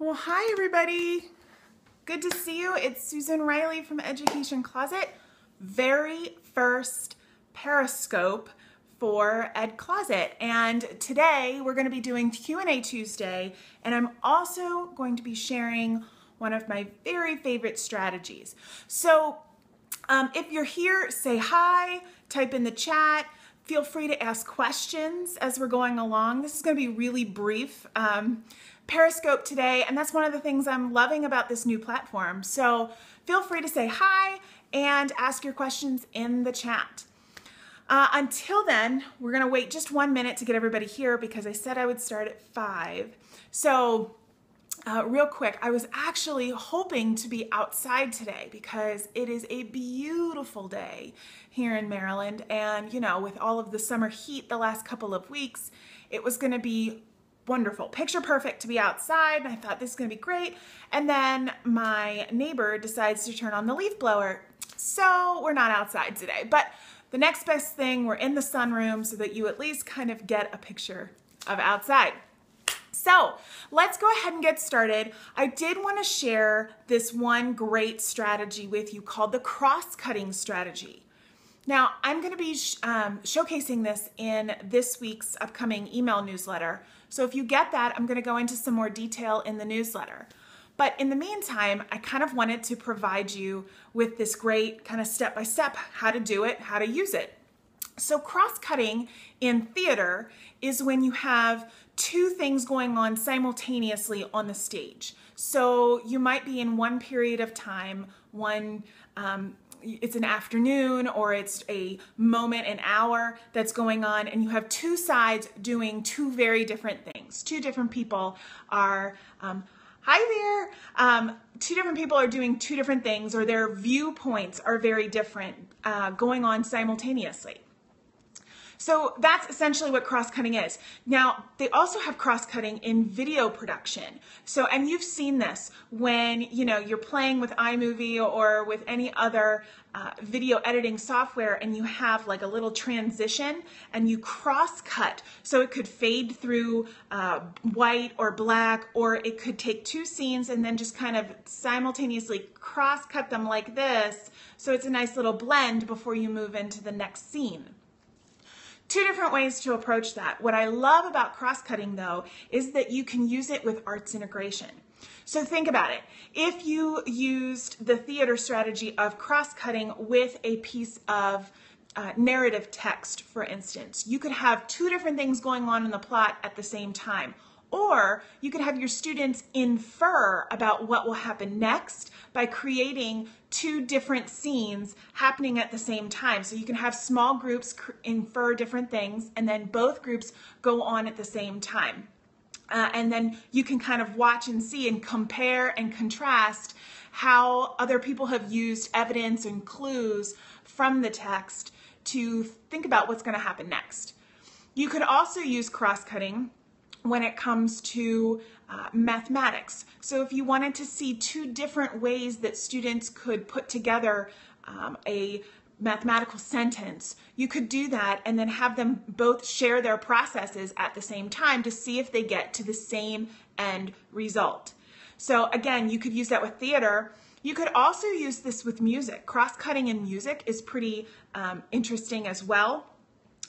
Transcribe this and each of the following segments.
Well, hi everybody. Good to see you. It's Susan Riley from Education Closet. Very first Periscope for Ed Closet. And today we're going to be doing Q&A Tuesday, and I'm also going to be sharing one of my very favorite strategies. So if you're here, say hi, type in the chat. Feel free to ask questions as we're going along. This is going to be really brief. Periscope today, and that's one of the things I'm loving about this new platform. So feel free to say hi and ask your questions in the chat. Until then, we're going to wait just 1 minute to get everybody here because I said I would start at 5. So real quick, I was actually hoping to be outside today because it is a beautiful day here in Maryland, and you know, with all of the summer heat the last couple of weeks, it was going to be wonderful, picture perfect to be outside. I thought this is going to be great, and then my neighbor decides to turn on the leaf blower, so we're not outside today. But the next best thing, we're in the sunroom so that you at least kind of get a picture of outside. So let's go ahead and get started. I did want to share this one great strategy with you called the cross-cutting strategy. Now, I'm going to be showcasing this in this week's upcoming email newsletter. So if you get that, I'm going to go into some more detail in the newsletter. But in the meantime, I kind of wanted to provide you with this great kind of step-by-step how to do it, how to use it. So cross-cutting in theater is when you have two things going on simultaneously on the stage. So you might be in one period of time, it's an afternoon or it's a moment, an hour that's going on, and you have two sides doing two very different things. Two different people are, hi there, two different people are doing two different things, or their viewpoints are very different going on simultaneously. So that's essentially what cross-cutting is. Now, they also have cross-cutting in video production. So, and you've seen this when, you know, you're playing with iMovie or with any other video editing software, and you have like a little transition and you cross-cut. So it could fade through white or black, or it could take two scenes and then just kind of simultaneously cross-cut them like this. So it's a nice little blend before you move into the next scene. Two different ways to approach that. What I love about cross-cutting, though, is that you can use it with arts integration. So think about it. If you used the theater strategy of cross-cutting with a piece of narrative text, for instance, you could have two different things going on in the plot at the same time. Or you could have your students infer about what will happen next by creating two different scenes happening at the same time. So you can have small groups infer different things, and then both groups go on at the same time. And then you can kind of watch and see and compare and contrast how other people have used evidence and clues from the text to think about what's going to happen next. You could also use cross-cutting when it comes to mathematics. So if you wanted to see two different ways that students could put together a mathematical sentence, you could do that and then have them both share their processes at the same time to see if they get to the same end result. So again, you could use that with theater. You could also use this with music. Cross-cutting in music is pretty interesting as well,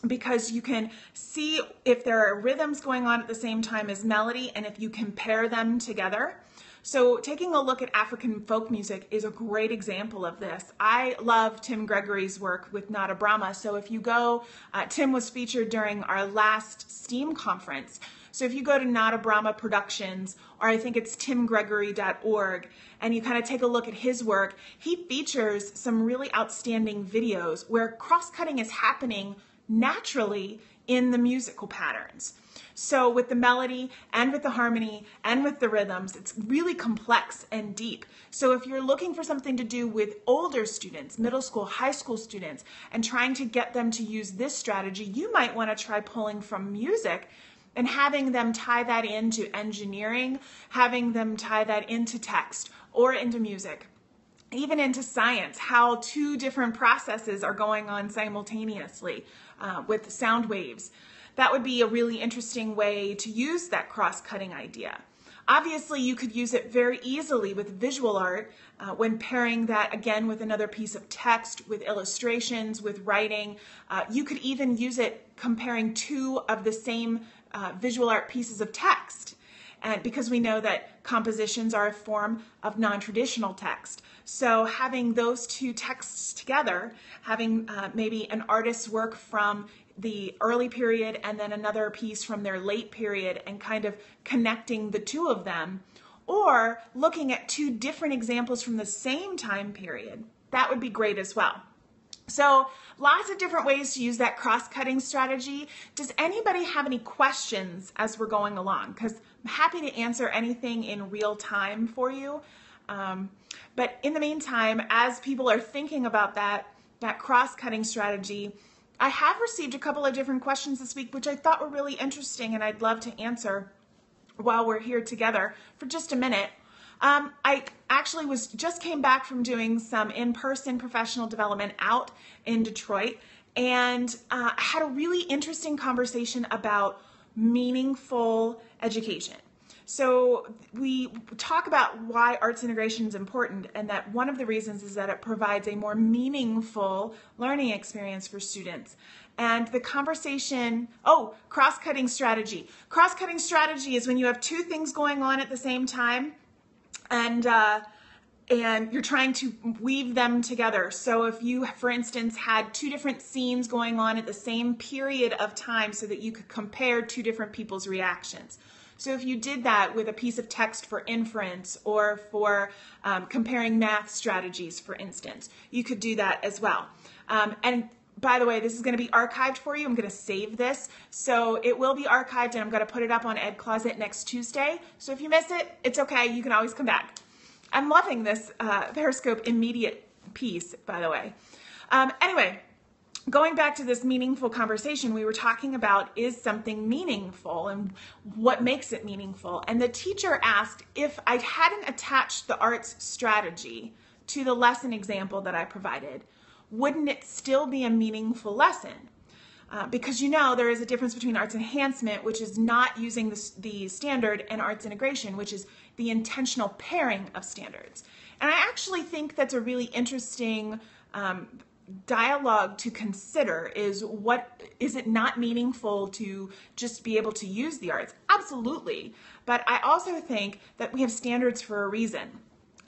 because you can see if there are rhythms going on at the same time as melody, and if you compare them together. So taking a look at African folk music is a great example of this. I love Tim Gregory's work with Nada Brahma. So if you go, Tim was featured during our last STEAM conference. So if you go to Nada Brahma Productions, or I think it's timgregory.org, and you kind of take a look at his work, he features some really outstanding videos where cross-cutting is happening naturally in the musical patterns. So with the melody and with the harmony and with the rhythms, it's really complex and deep. So if you're looking for something to do with older students, middle school, high school students, and trying to get them to use this strategy, you might want to try pulling from music and having them tie that into engineering, having them tie that into text or into music, even into science, how two different processes are going on simultaneously with sound waves. That would be a really interesting way to use that cross-cutting idea. Obviously, you could use it very easily with visual art when pairing that again with another piece of text, with illustrations, with writing. You could even use it comparing two of the same visual art pieces of text. And because we know that compositions are a form of non-traditional text. So having those two texts together, having maybe an artist's work from the early period and then another piece from their late period, and kind of connecting the two of them, or looking at two different examples from the same time period, that would be great as well. So lots of different ways to use that cross-cutting strategy. Does anybody have any questions as we're going along? Because I'm happy to answer anything in real time for you. But in the meantime, as people are thinking about that cross-cutting strategy, I have received a couple of different questions this week, which I thought were really interesting, and I'd love to answer while we're here together for just a minute. I actually just came back from doing some in-person professional development out in Detroit, and had a really interesting conversation about meaningful education. So we talk about why arts integration is important, and that one of the reasons is that it provides a more meaningful learning experience for students. And the conversation, cross-cutting strategy. Cross-cutting strategy is when you have two things going on at the same time, and you're trying to weave them together. So if you, for instance, had two different scenes going on at the same period of time so that you could compare two different people's reactions. So if you did that with a piece of text for inference, or for comparing math strategies, for instance, you could do that as well. And by the way, this is going to be archived for you. I'm going to save this. So it will be archived, and I'm going to put it up on Ed Closet next Tuesday. So if you miss it, it's okay. You can always come back. I'm loving this Periscope immediate piece, by the way. Anyway, going back to this meaningful conversation, we were talking about, is something meaningful and what makes it meaningful? And the teacher asked if I hadn't attached the arts strategy to the lesson example that I provided, wouldn't it still be a meaningful lesson? Because there is a difference between arts enhancement, which is not using the standard, and arts integration, which is the intentional pairing of standards. And I actually think that's a really interesting dialogue to consider. Is it not meaningful to just be able to use the arts? Absolutely. But I also think that we have standards for a reason.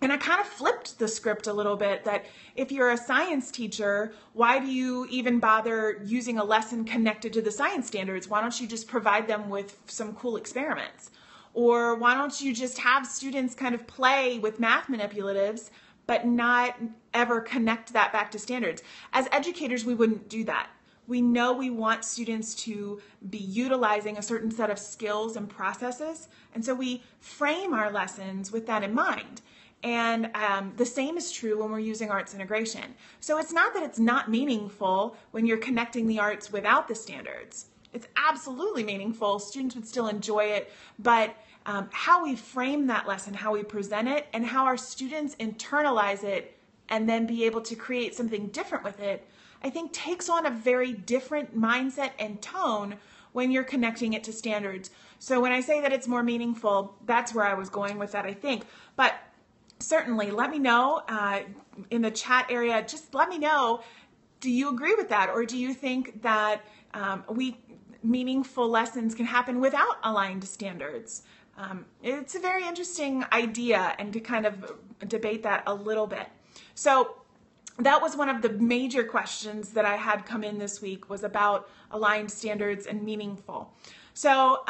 And I kind of flipped the script a little bit, that if you're a science teacher, why do you even bother using a lesson connected to the science standards? Why don't you just provide them with some cool experiments? Or why don't you just have students kind of play with math manipulatives, but not ever connect that back to standards? As educators, we wouldn't do that. We know we want students to be utilizing a certain set of skills and processes, and so we frame our lessons with that in mind. And the same is true when we're using arts integration. So it's not that it's not meaningful when you're connecting the arts without the standards. It's absolutely meaningful. Students would still enjoy it, but how we frame that lesson, how we present it, and how our students internalize it and then be able to create something different with it, I think takes on a very different mindset and tone when you're connecting it to standards. So when I say that it's more meaningful, that's where I was going with that, I think. But certainly, let me know in the chat area. Just let me know, do you agree with that? Or do you think that meaningful lessons can happen without aligned standards? It's a very interesting idea, and to kind of debate that a little bit. So that was one of the major questions that I had come in this week, was about aligned standards and meaningful. So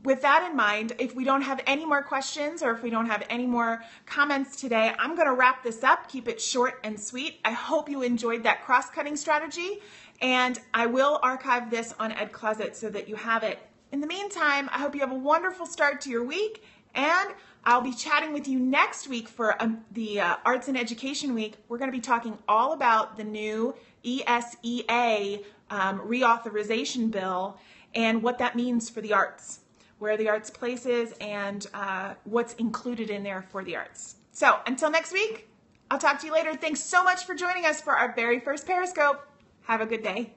with that in mind, if we don't have any more questions, or if we don't have any more comments today, I'm going to wrap this up, keep it short and sweet. I hope you enjoyed that cross-cutting strategy, and I will archive this on Ed Closet so that you have it. In the meantime, I hope you have a wonderful start to your week, and I'll be chatting with you next week for the Arts and Education Week. We're going to be talking all about the new ESEA reauthorization bill and what that means for the arts, where the arts places, and what's included in there for the arts. So until next week, I'll talk to you later. Thanks so much for joining us for our very first Periscope. Have a good day.